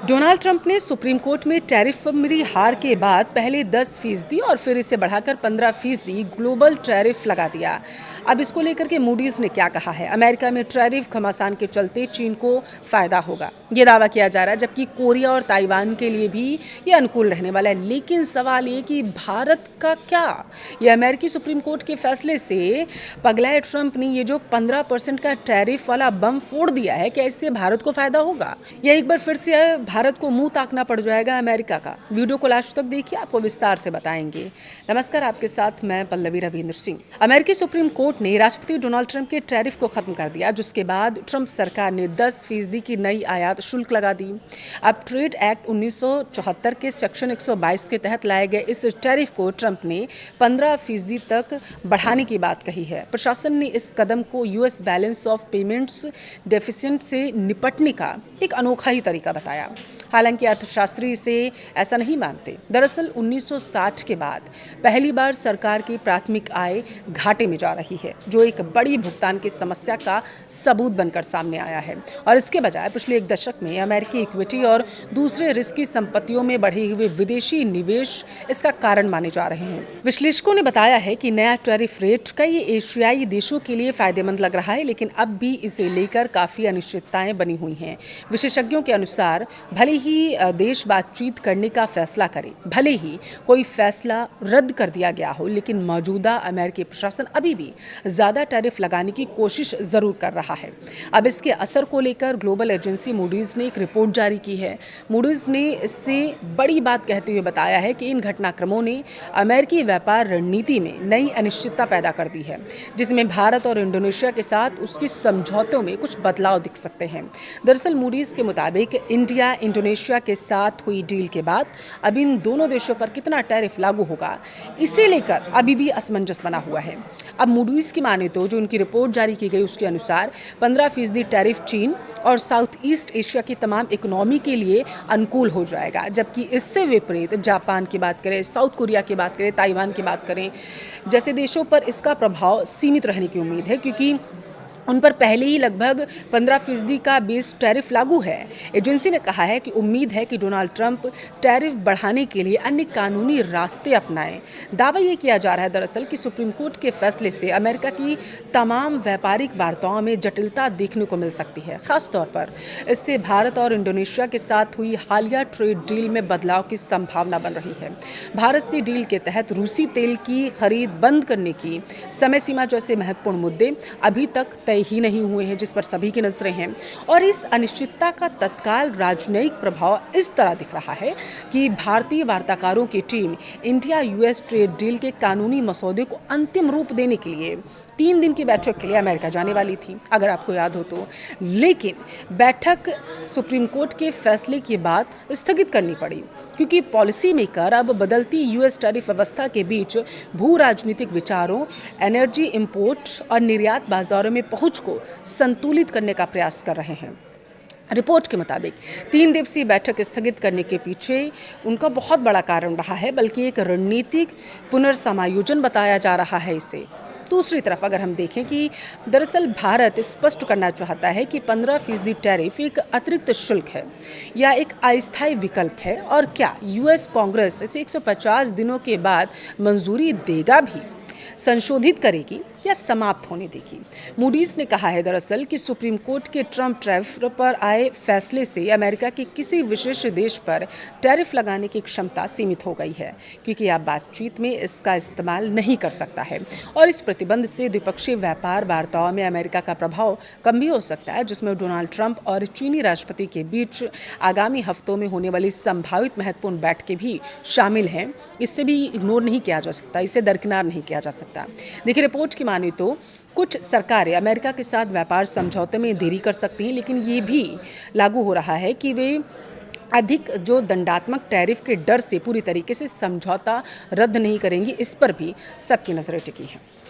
Donald Trump ने supreme court में tariff पर मिली हार के बाद पहले 10% और फिर इसे बढ़ाकर 15% ग्लोबल टैरिफ लगा दिया। अब इसको लेकर के मूडीज ने क्या कहा है? अमेरिका में टैरिफ घमासान के चलते चीन को फायदा होगा, ये दावा किया जा रहा है, जबकि कोरिया और ताइवान के लिए भी ये अनुकूल रहने वाला है। लेकिन सवाल ये कि भारत का क्या? ये अमेरिकी सुप्रीम कोर्ट के फैसले से पगलाए ट्रंप ने ये जो 15% का टैरिफ वाला बम फोड़ दिया है, क्या इससे भारत को फायदा होगा या एक बार फिर से भारत को मुंह ताकना पड़ जाएगा अमेरिका का? वीडियो को लास्ट तक देखिए, आपको विस्तार से बताएंगे। नमस्कार, आपके साथ मैं पल्लवी रविंद्र सिंह। अमेरिकी सुप्रीम कोर्ट ने राष्ट्रपति डोनाल्ड ट्रंप के टैरिफ को खत्म कर दिया, जिसके बाद ट्रंप सरकार ने 10% की नई आयात शुल्क लगा दी। अब ट्रेड एक्ट 1974 के सेक्शन 122 के तहत लाए गए इस टैरिफ को ट्रंप ने 15% तक बढ़ाने की बात कही है। प्रशासन ने इस कदम को यूएस बैलेंस ऑफ पेमेंट्स डेफिसिएंट से निपटने का एक अनोखा ही तरीका बताया। हालांकि अर्थशास्त्री इसे ऐसा नहीं मानते। दरअसल 1960 के बाद पहली बार सरकार की प्राथमिक आय घाटे में जा रही है, जो एक बड़ी भुगतान की समस्या का सबूत बनकर सामने आया है। और इसके बजाय पिछले एक दशक में अमेरिकी इक्विटी और दूसरे रिस्की संपत्तियों में बढ़े हुए विदेशी निवेश इसका कारण माने जा रहे हैं। विश्लेषकों ने बताया है कि नया टैरिफ रेट कई एशियाई देशों के लिए फायदेमंद लग रहा है, लेकिन अब भी इसे लेकर काफी अनिश्चितताएं बनी हुई हैं। विशेषज्ञों के अनुसार भले ही देश बातचीत करने का फैसला करे, भले ही कोई फैसला रद्द कर दिया गया हो, लेकिन मौजूदा अमेरिकी प्रशासन अभी भी ज्यादा टैरिफ लगाने की कोशिश जरूर कर रहा है। अब इसके असर को लेकर ग्लोबल एजेंसी मूडीज ने एक रिपोर्ट जारी की है। मूडीज ने इससे बड़ी बात कहते हुए बताया है कि इन घटनाक्रमों ने अमेरिकी व्यापार रणनीति में नई अनिश्चितता पैदा कर दी है, जिसमें भारत और इंडोनेशिया के साथ उसके समझौतों में कुछ बदलाव दिख सकते हैं। दरअसल मूडीज के मुताबिक इंडिया इंडोनेशिया के साथ हुई डील के बाद अब इन दोनों देशों पर कितना टैरिफ लागू होगा, इसे लेकर अभी भी असमंजस बना हुआ है। अब मूडीज की माने तो जो उनकी रिपोर्ट जारी की गई उसके अनुसार 15% टैरिफ चीन और साउथ ईस्ट एशिया की तमाम इकोनॉमी के लिए अनुकूल हो जाएगा, जबकि इससे विपरीत जापान की बात करें, साउथ कोरिया की बात करें, ताइवान की बात करें जैसे देशों पर इसका प्रभाव सीमित रहने की उम्मीद है, क्योंकि उन पर पहले ही लगभग 15% का बेस टैरिफ लागू है। एजेंसी ने कहा है कि उम्मीद है कि डोनाल्ड ट्रंप टैरिफ बढ़ाने के लिए अन्य कानूनी रास्ते अपनाएं। दावा ये किया जा रहा है दरअसल कि सुप्रीम कोर्ट के फैसले से अमेरिका की तमाम व्यापारिक वार्ताओं में जटिलता देखने को मिल सकती है। खासतौर पर इससे भारत और इंडोनेशिया के साथ हुई हालिया ट्रेड डील में बदलाव की संभावना बन रही है। भारत से डील के तहत रूसी तेल की खरीद बंद करने की समय सीमा जैसे महत्वपूर्ण मुद्दे अभी तक ही नहीं हुए हैं, जिस पर सभी की नजरें हैं। और इस अनिश्चितता का तत्काल राजनयिक प्रभाव इस तरह दिख रहा है कि भारतीय वार्ताकारों की team India US trade deal के कानूनी मसौदे को अंतिम रूप देने के लिए 3 दिन की बैठक के लिए अमेरिका जाने वाली थी, अगर आपको याद हो तो। लेकिन बैठक सुप्रीम कोर्ट के फैसले के बाद स्थगित करनी पड़ी, क्योंकि पॉलिसी मेकर अब बदलती यूएस टैरिफ व्यवस्था के बीच भू राजनीतिक विचारों, एनर्जी इंपोर्ट और निर्यात बाजारों में पहुंच को संतुलित करने का प्रयास कर रहे हैं। रिपोर्ट के मुताबिक 3 दिवसीय बैठक स्थगित करने के पीछे उनका बहुत बड़ा कारण रहा है, बल्कि एक रणनीतिक पुनर्समायोजन बताया जा रहा है इसे। दूसरी तरफ अगर हम देखें कि दरअसल भारत स्पष्ट करना चाहता है कि 15% टैरिफ एक अतिरिक्त शुल्क है या एक अस्थायी विकल्प है, और क्या यूएस कांग्रेस इसे 150 दिनों के बाद मंजूरी देगा भी, संशोधित करेगी या समाप्त होने देगी। मूडीज ने कहा है दरअसल कि सुप्रीम कोर्ट के ट्रंप टैरिफ पर आए फैसले से अमेरिका के किसी विशेष देश पर टैरिफ लगाने की क्षमता सीमित हो गई है, क्योंकि अब बातचीत में इसका इस्तेमाल नहीं कर सकता है। और इस प्रतिबंध से द्विपक्षीय व्यापार वार्ताओं में अमेरिका का प्रभाव कम भी हो सकता है, जिसमें डोनाल्ड ट्रंप और चीनी राष्ट्रपति के बीच आगामी हफ्तों में होने वाली संभावित महत्वपूर्ण बैठकें भी शामिल हैं। इससे भी इग्नोर नहीं किया जा सकता, इसे दरकिनार नहीं किया जा सकता। देखिए, रिपोर्ट की माने तो कुछ सरकारें अमेरिका के साथ व्यापार समझौते में देरी कर सकती हैं, लेकिन ये भी लागू हो रहा है कि वे अधिक जो दंडात्मक टैरिफ के डर से पूरी तरीके से समझौता रद्द नहीं करेंगी। इस पर भी सबकी नजरें टिकी हैं।